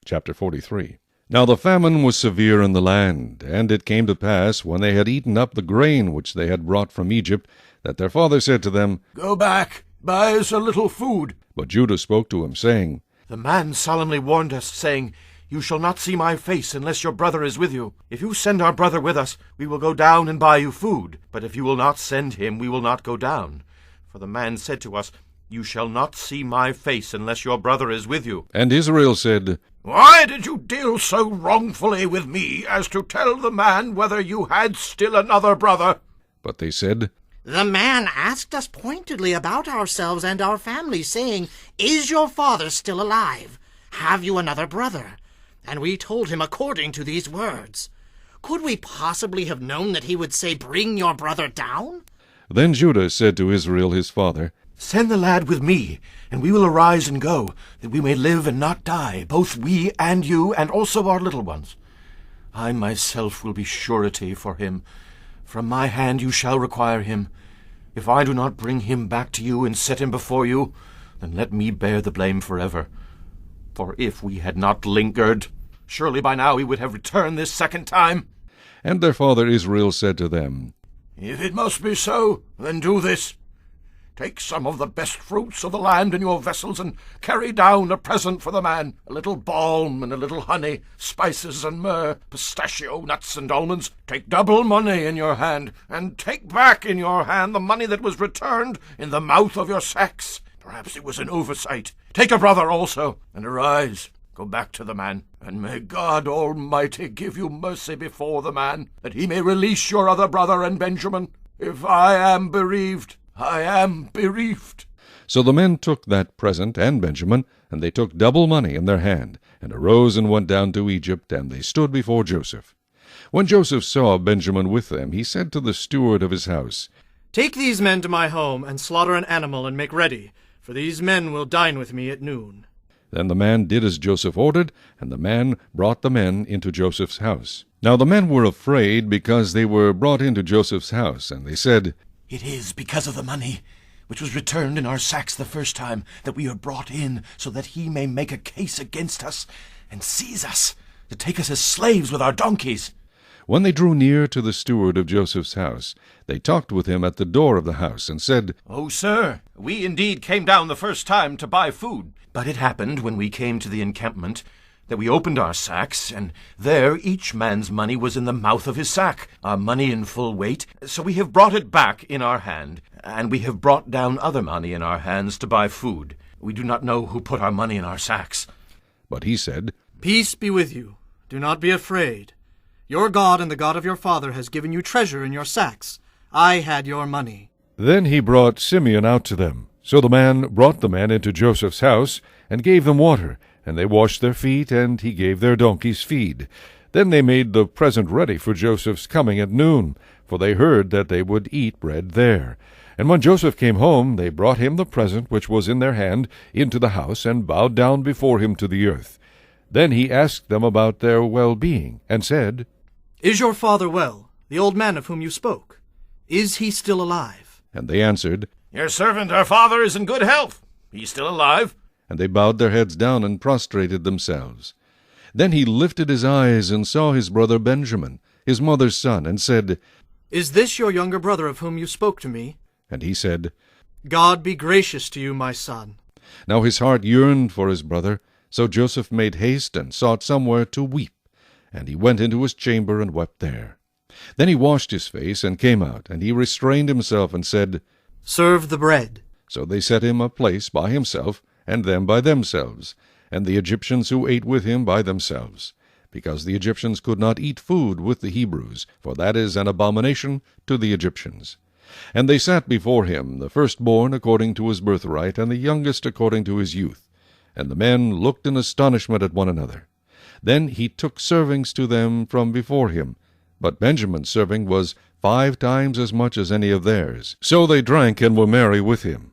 Chapter 43. Now the famine was severe in the land, and it came to pass, when they had eaten up the grain which they had brought from Egypt, that their father said to them, Go back, buy us a little food. But Judah spoke to him, saying, The man solemnly warned us, saying, You shall not see my face unless your brother is with you. If you send our brother with us, we will go down and buy you food. But if you will not send him, we will not go down. For the man said to us, You shall not see my face unless your brother is with you. And Israel said, Why did you deal so wrongfully with me as to tell the man whether you had still another brother? But they said, The man asked us pointedly about ourselves and our family, saying, Is your father still alive? Have you another brother? And we told him according to these words. Could we possibly have known that he would say, Bring your brother down? Then Judah said to Israel his father, Send the lad with me, and we will arise and go, that we may live and not die, both we and you, and also our little ones. I myself will be surety for him. From my hand you shall require him. If I do not bring him back to you and set him before you, then let me bear the blame forever. For if we had not lingered, surely by now he would have returned this second time. And their father Israel said to them, If it must be so, then do this. Take some of the best fruits of the land in your vessels, and carry down a present for the man, a little balm and a little honey, spices and myrrh, pistachio nuts and almonds. Take double money in your hand, and take back in your hand the money that was returned in the mouth of your sacks. Perhaps it was an oversight. Take a brother also, and arise. Go back to the man, and may God Almighty give you mercy before the man, that he may release your other brother and Benjamin. If I am bereaved, I am bereaved. So the men took that present and Benjamin, and they took double money in their hand, and arose and went down to Egypt, and they stood before Joseph. When Joseph saw Benjamin with them, he said to the steward of his house, Take these men to my home, and slaughter an animal, and make ready, for these men will dine with me at noon. Then the man did as Joseph ordered, and the man brought the men into Joseph's house. Now the men were afraid, because they were brought into Joseph's house, and they said, It is because of the money which was returned in our sacks the first time that we are brought in, so that he may make a case against us and seize us, to take us as slaves with our donkeys. When they drew near to the steward of Joseph's house, they talked with him at the door of the house, and said, Oh, sir, we indeed came down the first time to buy food. But it happened, when we came to the encampment, that we opened our sacks, and there each man's money was in the mouth of his sack, our money in full weight. So we have brought it back in our hand, and we have brought down other money in our hands to buy food. We do not know who put our money in our sacks. But he said, Peace be with you. Do not be afraid. Your God and the God of your father has given you treasure in your sacks. I had your money. Then he brought Simeon out to them. So the man brought the men into Joseph's house, and gave them water, and they washed their feet, and he gave their donkeys feed. Then they made the present ready for Joseph's coming at noon, for they heard that they would eat bread there. And when Joseph came home, they brought him the present which was in their hand into the house, and bowed down before him to the earth. Then he asked them about their well-being, and said, Is your father well, the old man of whom you spoke? Is he still alive? And they answered, Your servant, our father, is in good health. He's still alive. And they bowed their heads down and prostrated themselves. Then he lifted his eyes and saw his brother Benjamin, his mother's son, and said, Is this your younger brother of whom you spoke to me? And he said, God be gracious to you, my son. Now his heart yearned for his brother, so Joseph made haste and sought somewhere to weep. And he went into his chamber and wept there. Then he washed his face and came out, and he restrained himself and said, Serve the bread. So they set him a place by himself, and them by themselves, and the Egyptians who ate with him by themselves, because the Egyptians could not eat food with the Hebrews, for that is an abomination to the Egyptians. And they sat before him, the firstborn according to his birthright, and the youngest according to his youth. And the men looked in astonishment at one another. Then he took servings to them from before him, but Benjamin's serving was 5 times as much as any of theirs. So they drank and were merry with him.